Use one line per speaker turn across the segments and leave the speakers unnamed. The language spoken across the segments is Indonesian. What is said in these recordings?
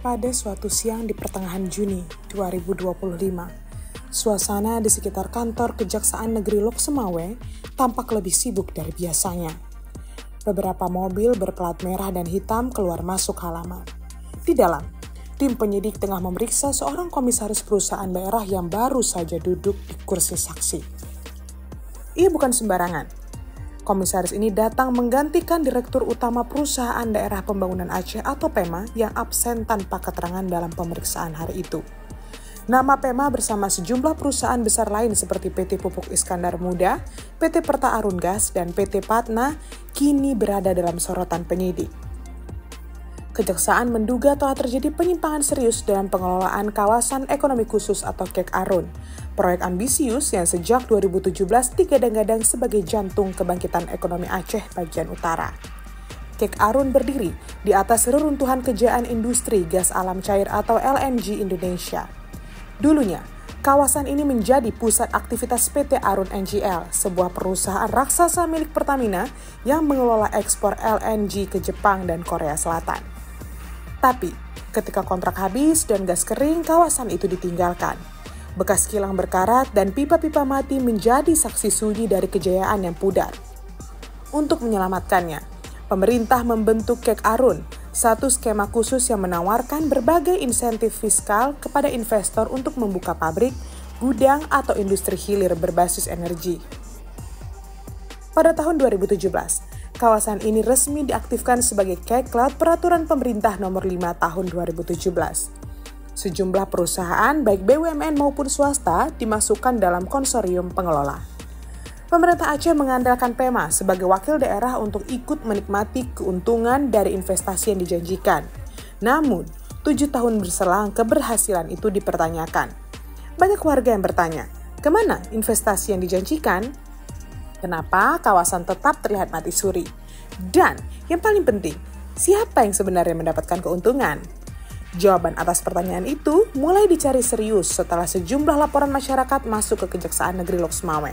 Pada suatu siang di pertengahan Juni 2025, suasana di sekitar kantor Kejaksaan Negeri Lok Sumawe tampak lebih sibuk dari biasanya. Beberapa mobil berplat merah dan hitam keluar masuk halaman. Di dalam, tim penyidik tengah memeriksa seorang komisaris perusahaan daerah yang baru saja duduk di kursi saksi. Ia bukan sembarangan. Komisaris ini datang menggantikan Direktur Utama Perusahaan Daerah Pembangunan Aceh atau PEMA yang absen tanpa keterangan dalam pemeriksaan hari itu. Nama PEMA bersama sejumlah perusahaan besar lain seperti PT Pupuk Iskandar Muda, PT Perta Arun Gas, dan PT Patna kini berada dalam sorotan penyidik. Kejaksaan menduga telah terjadi penyimpangan serius dalam pengelolaan kawasan ekonomi khusus atau KEK Arun, proyek ambisius yang sejak 2017 digadang-gadang sebagai jantung kebangkitan ekonomi Aceh bagian utara. KEK Arun berdiri di atas reruntuhan kejayaan industri gas alam cair atau LNG Indonesia. Dulunya, kawasan ini menjadi pusat aktivitas PT Arun NGL, sebuah perusahaan raksasa milik Pertamina yang mengelola ekspor LNG ke Jepang dan Korea Selatan. Tapi, ketika kontrak habis dan gas kering, kawasan itu ditinggalkan. Bekas kilang berkarat dan pipa-pipa mati menjadi saksi sunyi dari kejayaan yang pudar. Untuk menyelamatkannya, pemerintah membentuk KEK Arun, satu skema khusus yang menawarkan berbagai insentif fiskal kepada investor untuk membuka pabrik, gudang, atau industri hilir berbasis energi. Pada tahun 2017, kawasan ini resmi diaktifkan sebagai KEK lewat Peraturan Pemerintah Nomor 5 Tahun 2017. Sejumlah perusahaan, baik BUMN maupun swasta, dimasukkan dalam konsorium pengelola. Pemerintah Aceh mengandalkan PEMA sebagai wakil daerah untuk ikut menikmati keuntungan dari investasi yang dijanjikan. Namun, 7 tahun berselang keberhasilan itu dipertanyakan. Banyak warga yang bertanya, kemana investasi yang dijanjikan? Kenapa kawasan tetap terlihat mati suri? Dan yang paling penting, siapa yang sebenarnya mendapatkan keuntungan? Jawaban atas pertanyaan itu mulai dicari serius setelah sejumlah laporan masyarakat masuk ke Kejaksaan Negeri Lok Sumawe.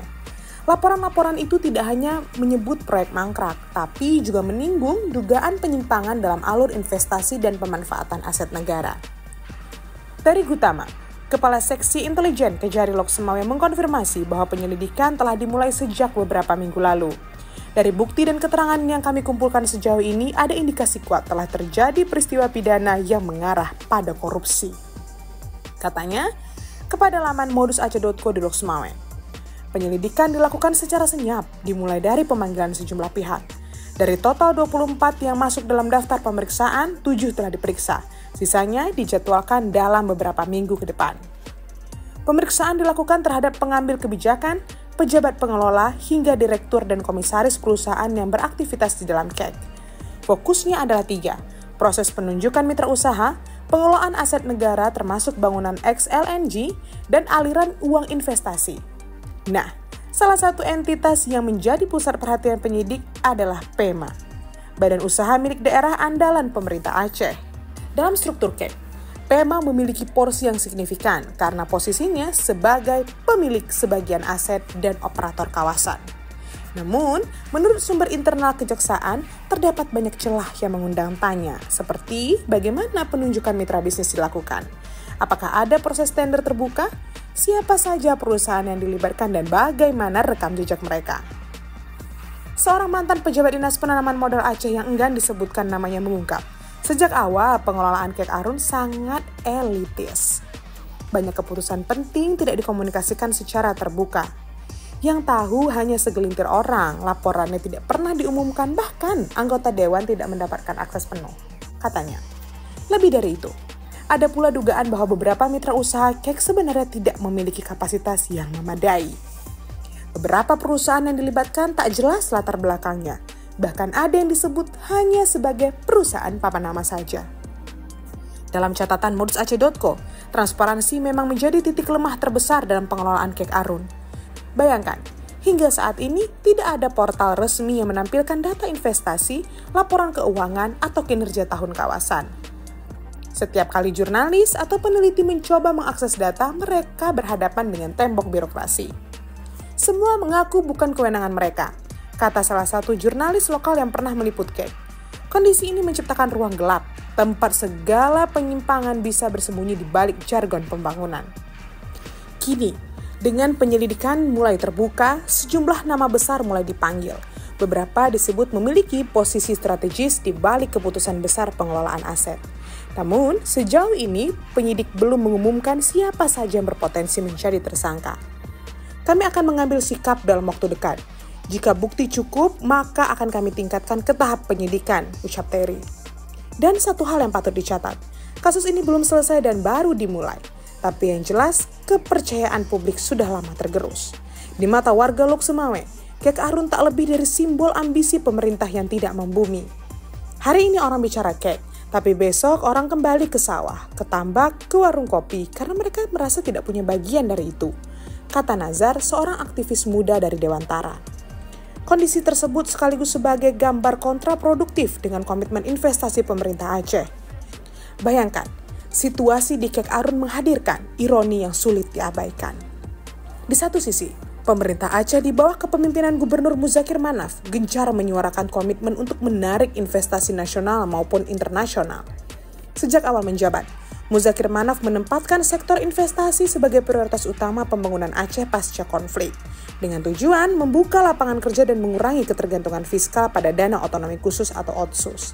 Laporan-laporan itu tidak hanya menyebut proyek mangkrak, tapi juga menyinggung dugaan penyimpangan dalam alur investasi dan pemanfaatan aset negara. Dari Gutama, Kepala Seksi Intelijen Kejari Lok Sumawe mengkonfirmasi bahwa penyelidikan telah dimulai sejak beberapa minggu lalu. Dari bukti dan keterangan yang kami kumpulkan sejauh ini, ada indikasi kuat telah terjadi peristiwa pidana yang mengarah pada korupsi. Katanya, kepada laman modusaceh.co di Lok Sumawe. Penyelidikan dilakukan secara senyap, dimulai dari pemanggilan sejumlah pihak. Dari total 24 yang masuk dalam daftar pemeriksaan, 7 telah diperiksa. Sisanya dijadwalkan dalam beberapa minggu ke depan. Pemeriksaan dilakukan terhadap pengambil kebijakan, pejabat pengelola, hingga direktur dan komisaris perusahaan yang beraktivitas di dalam KEK. Fokusnya adalah 3, proses penunjukan mitra usaha, pengelolaan aset negara termasuk bangunan ex-LNG, dan aliran uang investasi. Nah, salah satu entitas yang menjadi pusat perhatian penyidik adalah PEMA, Badan Usaha Milik Daerah Andalan Pemerintah Aceh. Dalam struktur KEK, PEMA memiliki porsi yang signifikan karena posisinya sebagai pemilik sebagian aset dan operator kawasan. Namun, menurut sumber internal Kejaksaan, terdapat banyak celah yang mengundang tanya, seperti bagaimana penunjukan mitra bisnis dilakukan. Apakah ada proses tender terbuka? Siapa saja perusahaan yang dilibatkan dan bagaimana rekam jejak mereka? Seorang mantan pejabat Dinas Penanaman Modal Aceh yang enggan disebutkan namanya mengungkap, sejak awal pengelolaan KEK Arun sangat elitis. Banyak keputusan penting tidak dikomunikasikan secara terbuka. Yang tahu hanya segelintir orang, laporannya tidak pernah diumumkan, bahkan anggota dewan tidak mendapatkan akses penuh, katanya. Lebih dari itu, ada pula dugaan bahwa beberapa mitra usaha KEK sebenarnya tidak memiliki kapasitas yang memadai. Beberapa perusahaan yang dilibatkan tak jelas latar belakangnya. Bahkan ada yang disebut hanya sebagai perusahaan papan nama saja. Dalam catatan modusaceh.co, transparansi memang menjadi titik lemah terbesar dalam pengelolaan KEK Arun. Bayangkan, hingga saat ini tidak ada portal resmi yang menampilkan data investasi, laporan keuangan, atau kinerja tahun kawasan. Setiap kali jurnalis atau peneliti mencoba mengakses data, mereka berhadapan dengan tembok birokrasi. Semua mengaku bukan kewenangan mereka, kata salah satu jurnalis lokal yang pernah meliput KEK. Kondisi ini menciptakan ruang gelap, tempat segala penyimpangan bisa bersembunyi di balik jargon pembangunan. Kini, dengan penyelidikan mulai terbuka, sejumlah nama besar mulai dipanggil. Beberapa disebut memiliki posisi strategis di balik keputusan besar pengelolaan aset. Namun, sejauh ini penyidik belum mengumumkan siapa saja yang berpotensi menjadi tersangka. Kami akan mengambil sikap dalam waktu dekat. Jika bukti cukup, maka akan kami tingkatkan ke tahap penyidikan, ucap Terry. Dan satu hal yang patut dicatat, kasus ini belum selesai dan baru dimulai. Tapi yang jelas, kepercayaan publik sudah lama tergerus. Di mata warga Lok Sumawe, Kek Arun tak lebih dari simbol ambisi pemerintah yang tidak membumi. Hari ini orang bicara kek, tapi besok orang kembali ke sawah, ke tambak, ke warung kopi karena mereka merasa tidak punya bagian dari itu, kata Nazar, seorang aktivis muda dari Dewantara. Kondisi tersebut sekaligus sebagai gambar kontraproduktif dengan komitmen investasi pemerintah Aceh. Bayangkan, situasi di Kek Arun menghadirkan ironi yang sulit diabaikan. Di satu sisi, pemerintah Aceh di bawah kepemimpinan Gubernur Muzakir Manaf gencar menyuarakan komitmen untuk menarik investasi nasional maupun internasional. Sejak awal menjabat, Muzakir Manaf menempatkan sektor investasi sebagai prioritas utama pembangunan Aceh pasca konflik, dengan tujuan membuka lapangan kerja dan mengurangi ketergantungan fiskal pada dana otonomi khusus atau OTSUS.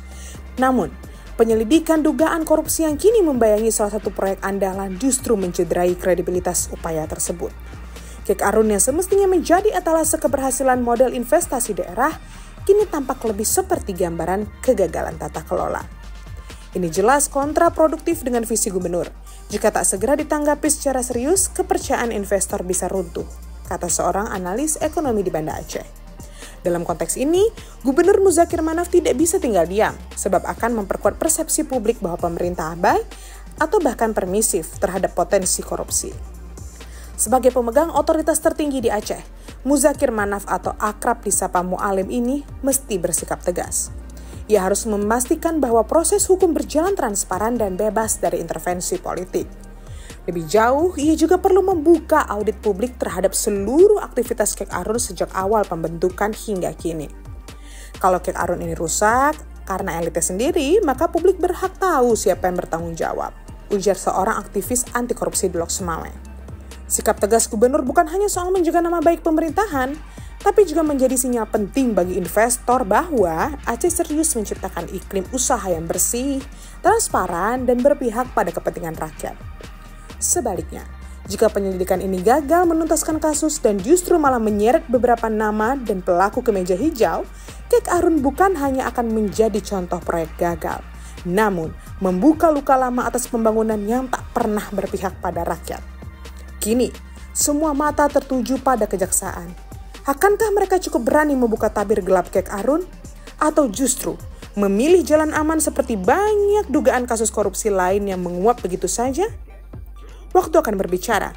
Namun, penyelidikan dugaan korupsi yang kini membayangi salah satu proyek andalan justru mencederai kredibilitas upaya tersebut. Kek Arun yang semestinya menjadi etalase keberhasilan model investasi daerah, kini tampak lebih seperti gambaran kegagalan tata kelola. Ini jelas kontraproduktif dengan visi gubernur. Jika tak segera ditanggapi secara serius, kepercayaan investor bisa runtuh, kata seorang analis ekonomi di Banda Aceh. Dalam konteks ini, Gubernur Muzakir Manaf tidak bisa tinggal diam, sebab akan memperkuat persepsi publik bahwa pemerintah abai atau bahkan permisif terhadap potensi korupsi. Sebagai pemegang otoritas tertinggi di Aceh, Muzakir Manaf atau akrab disapa Mu'alim ini mesti bersikap tegas. Ia harus memastikan bahwa proses hukum berjalan transparan dan bebas dari intervensi politik. Lebih jauh, ia juga perlu membuka audit publik terhadap seluruh aktivitas Kek Arun sejak awal pembentukan hingga kini. Kalau Kek Arun ini rusak karena elitnya sendiri, maka publik berhak tahu siapa yang bertanggung jawab, ujar seorang aktivis anti korupsi di Lok Sumawe. Sikap tegas gubernur bukan hanya soal menjaga nama baik pemerintahan, tapi juga menjadi sinyal penting bagi investor bahwa Aceh serius menciptakan iklim usaha yang bersih, transparan, dan berpihak pada kepentingan rakyat. Sebaliknya, jika penyelidikan ini gagal menuntaskan kasus dan justru malah menyeret beberapa nama dan pelaku kemeja hijau, Kek Arun bukan hanya akan menjadi contoh proyek gagal, namun membuka luka lama atas pembangunan yang tak pernah berpihak pada rakyat. Kini, semua mata tertuju pada kejaksaan. Akankah mereka cukup berani membuka tabir gelap Kek Arun? Atau justru memilih jalan aman seperti banyak dugaan kasus korupsi lain yang menguap begitu saja? Waktu akan berbicara,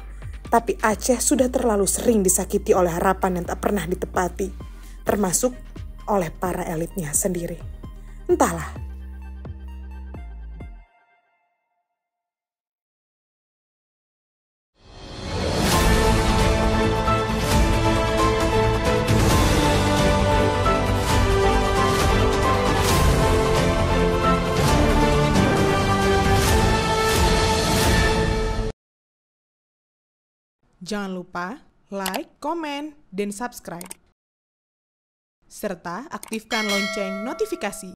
tapi Aceh sudah terlalu sering disakiti oleh harapan yang tak pernah ditepati, termasuk oleh para elitnya sendiri. Entahlah. Jangan lupa like, komen, dan subscribe. Serta aktifkan lonceng notifikasi